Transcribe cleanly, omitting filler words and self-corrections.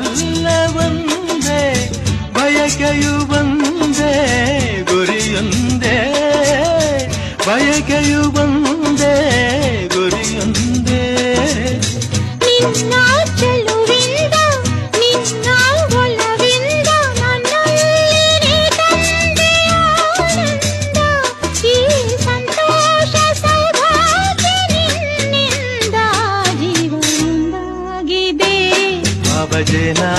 ಎಲ್ಲ ಒಂದೇ ಬಯಕೆಯು ಒಂದೇ ಗುರಿಯೊಂದೇ ಬಯಕೆಯು ಒಂದೇ ಗುರಿಯೊಂದೇ ನಿನ್ನ ಚೆಲುವಿಂದ ನಿನ್ನ ಒಲವಿಂದ ನನ್ನಲ್ಲಿ ತಂದೆ ಆನಂದ ಈ ಸಂತೋಷ ಸೌಭಾಗ್ಯ ನಿನ್ನಿಂದ ಜೀವನದಾಗಿದೆ ಭಜನಾ